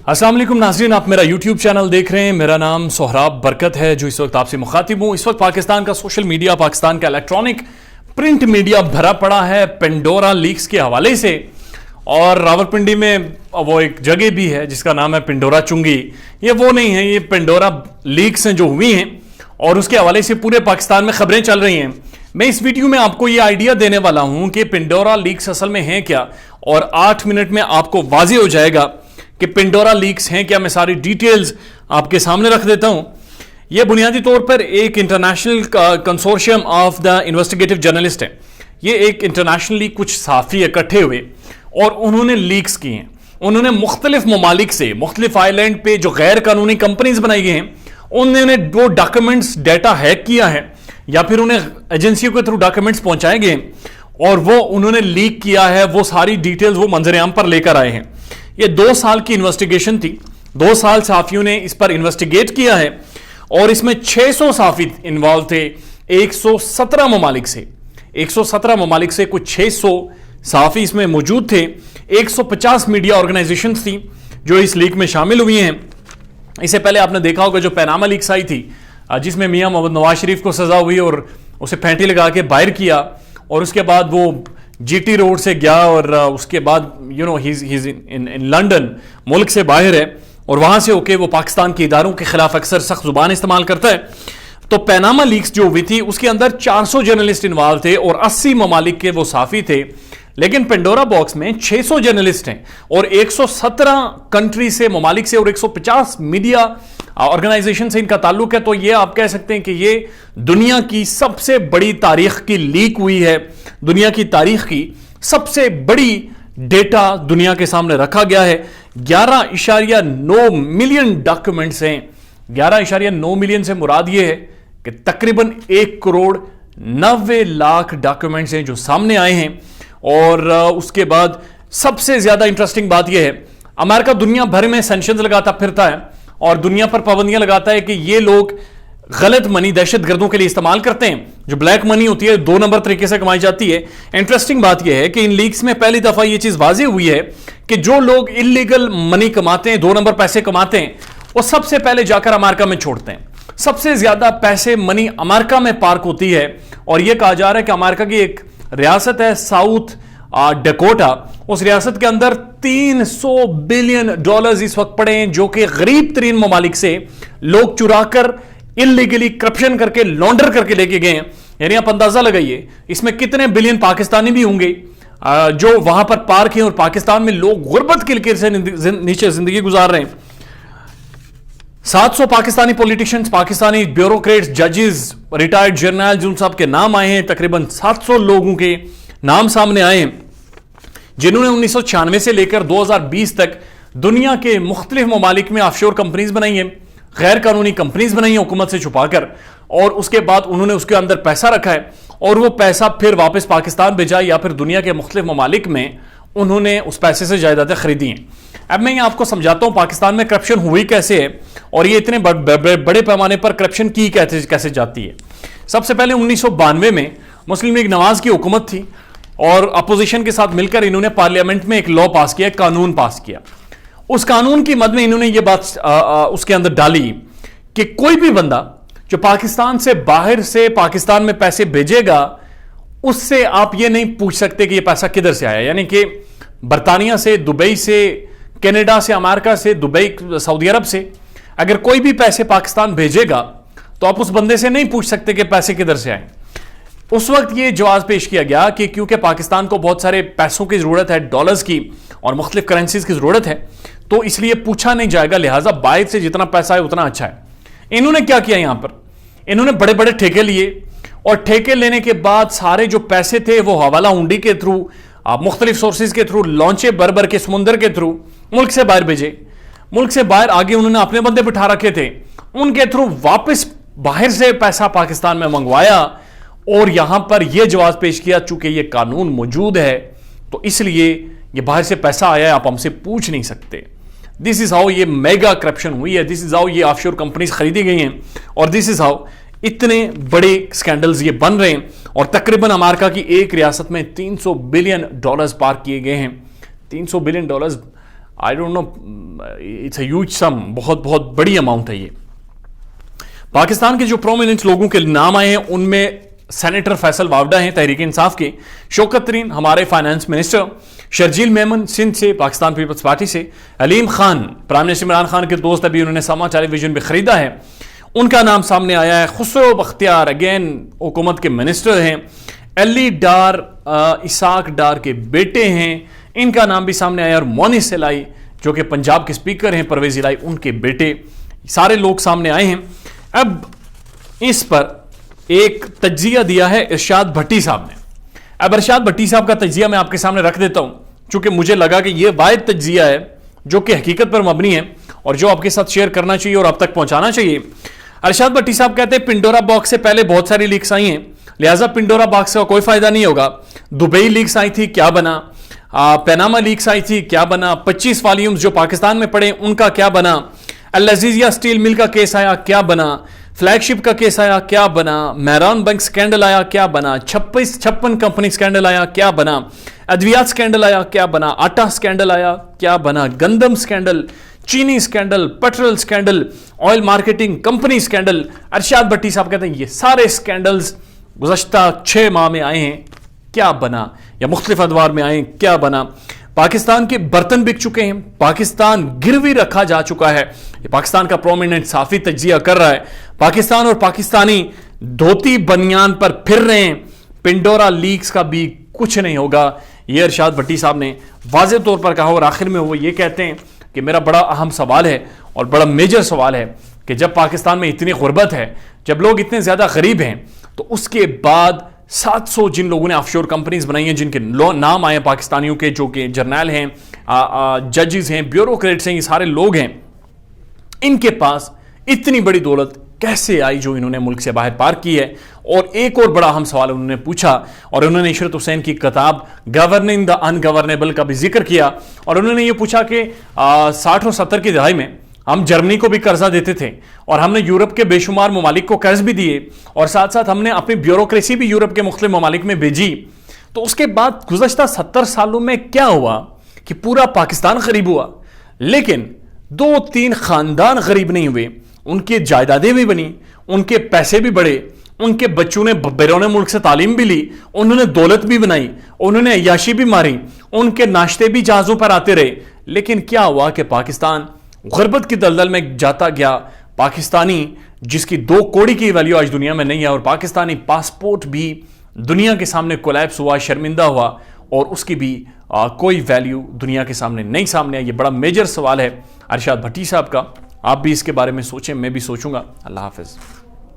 अस्सलाम वालेकुम नाज़रीन, आप मेरा YouTube चैनल देख रहे हैं। मेरा नाम सोहराब बरकत है जो इस वक्त आपसे मुखातिब हूँ। इस वक्त पाकिस्तान का सोशल मीडिया, पाकिस्तान का इलेक्ट्रॉनिक प्रिंट मीडिया भरा पड़ा है पेंडोरा लीक्स के हवाले से। और रावलपिंडी में वो एक जगह भी है जिसका नाम है पेंडोरा चुंगी। ये वो नहीं है, ये पेंडोरा लीक्स हैं जो हुई हैं और उसके हवाले से पूरे पाकिस्तान में खबरें चल रही हैं। मैं इस वीडियो में आपको ये आइडिया देने वाला हूं कि पेंडोरा लीक्स असल में हैं क्या, और 8 मिनट में आपको वाज़ेह हो जाएगा कि पेंडोरा लीक्स हैं क्या। मैं सारी डिटेल्स आपके सामने रख देता हूं। यह बुनियादी तौर पर एक international consortium of the investigative journalist है। ये एक इंटरनेशनली कुछ सहाफ़ी इकट्ठे हुए और उन्होंने लीक्स किए हैं। उन्होंने मुख्तलिफ ममालिक से, मुख्तलिफ आइलैंड पे जो गैर कानूनी कंपनीज बनाई गई हैं, उन्होंने वो डॉक्यूमेंट्स डाटा हैक किया है या फिर उन्हें एजेंसियों के थ्रू डॉक्यूमेंट्स पहुंचाए गए और वो उन्होंने लीक किया है। वो सारी डिटेल्स वो मंजर-ए-आम पर लेकर आए हैं। ये 2 साल की इन्वेस्टिगेशन थी। 2 साल सहाफियों ने इस पर इन्वेस्टिगेट किया है और इसमें 600 सहाफी इन्वॉल्व थे 117 ममालिक से। 117 ममालिक से कुछ 600 सहाफी इसमें मौजूद थे। 150 मीडिया ऑर्गेनाइजेशन थी जो इस लीक में शामिल हुई हैं। इससे पहले आपने देखा होगा जो पैनामा लीक्स आई थी, जिसमें मियां मोहम्मद नवाज शरीफ को सजा हुई और उसे फेंटी लगा के बाहर किया, और उसके बाद वो जीटी रोड से गया और उसके बाद ही इन लंदन, मुल्क से बाहर है, और वहां से होके वो पाकिस्तान के इदारों के खिलाफ अक्सर सख्त जुबान इस्तेमाल करता है। तो पैनामा लीक्स जो हुई थी उसके अंदर 400 जर्नलिस्ट इन्वॉल्व थे और 80 ममालिक के वो साफी थे। लेकिन पेंडोरा बॉक्स में 600 जर्नलिस्ट हैं और 117 कंट्री से, ममालिक से, और 150 मीडिया ऑर्गेनाइजेशन से इनका ताल्लुक है। तो ये आप कह सकते हैं कि ये दुनिया की सबसे बड़ी तारीख की लीक हुई है। दुनिया की तारीख की सबसे बड़ी डेटा दुनिया के सामने रखा गया है। 11.9 मिलियन डॉक्यूमेंट्स हैं। 11.9 मिलियन से मुराद ये है कि तकरीबन 1 करोड़ 90 लाख डॉक्यूमेंट्स हैं जो सामने आए हैं। और उसके बाद सबसे ज्यादा इंटरेस्टिंग बात यह है, अमेरिका दुनिया भर में सैंक्शंस लगाता फिरता है और दुनिया पर पाबंदियां लगाता है कि ये लोग गलत मनी दहशतगर्दों के लिए इस्तेमाल करते हैं। जो ब्लैक मनी होती है 2 नंबर तरीके से कमाई जाती है। इंटरेस्टिंग बात यह है कि इन लीक्स में पहली दफा यह चीज वाज़ेह हुई है कि जो लोग इलीगल मनी कमाते हैं, 2 नंबर पैसे कमाते हैं, वो सबसे पहले जाकर अमेरिका में छोड़ते हैं। सबसे ज्यादा पैसे मनी अमेरिका में पार्क होती है। और यह कहा जा रहा है कि अमेरिका की एक रियासत है साउथ डकोटा, उस रियासत के अंदर $300 बिलियन इस वक्त पड़े हैं जो कि गरीब तरीन ममालिक से लोग चुराकर, इलीगली करप्शन करके, लॉन्डर करके लेके गए हैं। यानी आप अंदाजा लगाइए इसमें कितने बिलियन पाकिस्तानी भी होंगे जो वहां पर पार्क हैं और पाकिस्तान में लोग गुर्बत की लकीर से नीचे जिंदगी गुजार रहे हैं। 700 पाकिस्तानी पॉलिटिशियंस, पाकिस्तानी ब्यूरोक्रेट्स, जजेस, रिटायर्ड जर्नल, जिन साहब के नाम आए हैं, तकरीबन 700 लोगों के नाम सामने आए हैं जिन्होंने 1996 से लेकर 2020 तक दुनिया के मुख्तलिफ ममालिक में ऑफशोर कंपनीज बनाई हैं, गैर कानूनी कंपनीज बनाई हैं हुकूमत से छुपाकर, और उसके बाद उन्होंने उसके अंदर पैसा रखा है और वो पैसा फिर वापस पाकिस्तान भेजा या फिर दुनिया के मुख्तलिफ ममालिक में उन्होंने उस पैसे से जायदादें खरीदी हैं। अब मैं ये आपको समझाता हूं पाकिस्तान में करप्शन हुई कैसे है और ये इतने बड़े पैमाने पर करप्शन की कैसे जाती है। सबसे पहले 1992 में मुस्लिम लीग नवाज की हुकूमत थी और अपोजिशन के साथ मिलकर इन्होंने पार्लियामेंट में एक लॉ पास किया, एक कानून पास किया। उस कानून की मद में इन्होंने ये बात उसके अंदर डाली कि कोई भी बंदा जो पाकिस्तान से बाहर से पाकिस्तान में पैसे भेजेगा उससे आप ये नहीं पूछ सकते कि ये पैसा किधर से आया। यानी कि बर्तानिया से, दुबई से, कनाडा से, अमेरिका से, दुबई, सऊदी अरब से अगर कोई भी पैसे पाकिस्तान भेजेगा तो आप उस बंदे से नहीं पूछ सकते कि पैसे किधर से आए। उस वक्त ये जवाब पेश किया गया कि क्योंकि पाकिस्तान को बहुत सारे पैसों की जरूरत है, डॉलर्स की और मुख्तलिफ करेंसीज की जरूरत है, तो इसलिए पूछा नहीं जाएगा, लिहाजा बाहर से जितना पैसा है उतना अच्छा है। इन्होंने क्या किया यहां पर, इन्होंने बड़े बड़े ठेके लिए और ठेके लेने के बाद सारे जो पैसे थे वो हवाला हुंडी के थ्रू, मुख्तलिफ सोर्सेज के थ्रू, लॉन्चे भर के समुंदर के थ्रू मुल्क से बाहर भेजे। मुल्क से बाहर आगे उन्होंने अपने बंदे बिठा रखे थे, उनके थ्रू वापस बाहर से पैसा पाकिस्तान में मंगवाया और यहां पर यह जवाब पेश किया चूंकि यह कानून मौजूद है तो इसलिए यह बाहर से पैसा आया है, आप हमसे पूछ नहीं सकते। दिस इज हाउ ये मेगा करप्शन हुई है, दिस इज हाउ ये ऑफशोर कंपनीज खरीदी गई हैं और दिस इज हाउ इतने बड़े स्कैंडल्स ये बन रहे हैं। और तकरीबन अमेरिका की एक रियासत में $300 बिलियन पार किए गए हैं। $300 billion, I don't know it's a huge sum, बहुत बहुत बड़ी अमाउंट है ये। पाकिस्तान के जो प्रोमिनेंट लोगों के नाम आए हैं उनमें सेनेटर फैसल वावडा हैं तहरीक इंसाफ के, शौकत तरीन हमारे फाइनेंस मिनिस्टर, शर्जील मेमन सिंध से पाकिस्तान पीपल्स पार्टी से, अलीम खान प्राइम मिनिस्टर इमरान खान के दोस्त, अभी उन्होंने समा टेलीविजन भी खरीदा है, उनका नाम सामने आया है। खुसरो बख्तियार अगेन हुकूमत के मिनिस्टर हैं, अली डार इसाक डार के बेटे हैं, इनका नाम भी सामने आया। और मोनिस इलाई जो कि पंजाब के स्पीकर हैं, परवेज इलाई उनके बेटे, सारे लोग सामने आए हैं। अब इस पर एक तज्जिया दिया है इरशाद भट्टी साहब ने। अब इरशाद भट्टी साहब का तज्जिया मैं आपके सामने रख देता हूं, चूंकि मुझे लगा कि यह वाहिद तज्जिया है जो कि हकीकत पर मबनी है और जो आपके साथ शेयर करना चाहिए और आप तक पहुंचाना चाहिए। इरशाद भट्टी साहब कहते हैं पिंडोरा बॉक्स से पहले बहुत सारी लीक्स आई हैं, लिहाजा पिंडोरा बॉक्स का कोई फायदा नहीं होगा। दुबई लीक्स आई थी, क्या बना? पैनामा लीक्स आई थी, क्या बना? 25 वॉल्यूम्स जो पाकिस्तान में पड़े उनका क्या बना? अल अजीजिया स्टील मिल का केस आया, क्या बना? फ्लैगशिप का केस आया, क्या बना? मैरान बैंक स्कैंडल आया, क्या बना? 56 कंपनी स्कैंडल आया, क्या बना? अद्वियात स्कैंडल आया, क्या बना? आटा स्कैंडल आया, क्या बना? गंदम स्कैंडल, चीनी scandal, petrol scandal, oil marketing company scandal. Irshad Bhatti साहब कहते हैं ये सारे स्कैंडल्स गुज़श्ता 6 माह में आए हैं, क्या बना? या मुख्तलिफ अदवार में आए, क्या बना? पाकिस्तान के बर्तन बिक चुके हैं, पाकिस्तान गिरवी रखा जा चुका है। ये पाकिस्तान का प्रोमिनेंट साफी तज्जिया कर रहा है। पाकिस्तान और पाकिस्तानी धोती बनियान पर फिर रहे हैं। पिंडोरा लीक्स का भी कुछ नहीं होगा, ये इरशाद भट्टी साहब ने वाज़ेह तौर पर कहा। और आखिर में वो ये कहते हैं कि मेरा बड़ा अहम सवाल है और बड़ा मेजर सवाल है कि जब पाकिस्तान में इतनी गुर्बत है, जब लोग इतने ज्यादा गरीब हैं, तो उसके बाद 700 जिन लोगों ने ऑफशोर कंपनीज बनाई हैं, जिनके नाम आए पाकिस्तानियों के, जो कि जर्नल हैं, जजेस हैं, ब्यूरोक्रेट्स हैं, ये सारे लोग हैं, इनके पास इतनी बड़ी दौलत कैसे आई जो इन्होंने मुल्क से बाहर पार की है। और एक और बड़ा अहम सवाल उन्होंने पूछा और उन्होंने इशरत हुसैन की किताब गवर्निंग द अनगवर्नेबल का भी जिक्र किया। और उन्होंने ये पूछा कि 60 और 70 की दहाई में हम जर्मनी को भी कर्जा देते थे और हमने यूरोप के बेशुमार ममालिक को कर्ज भी दिए और साथ साथ हमने अपनी ब्यूरोक्रेसी भी यूरोप के मुख्तलिफ ममालिक में भेजी। तो उसके बाद गुज़श्ता 70 सालों में क्या हुआ कि पूरा पाकिस्तान गरीब हुआ, लेकिन 2-3 खानदान गरीब नहीं हुए, उनकी जायदादें भी बनी, उनके पैसे भी बढ़े, उनके बच्चों ने बैरून मुल्क से तालीम भी ली, उन्होंने दौलत भी बनाई, उन्होंने अय्याशी भी मारी, उनके नाश्ते भी जहाजों पर आते रहे। लेकिन क्या हुआ कि पाकिस्तान गुर्बत की दलदल में जाता गया। पाकिस्तानी जिसकी 2 कौड़ी की वैल्यू आज दुनिया में नहीं है, और पाकिस्तानी पासपोर्ट भी दुनिया के सामने कोलैप्स हुआ, शर्मिंदा हुआ, और उसकी भी कोई वैल्यू दुनिया के सामने नहीं सामने आई। ये बड़ा मेजर सवाल है इरशाद भट्टी साहब का। आप भी इसके बारे में सोचें, मैं भी सोचूंगा। अल्लाह हाफिज।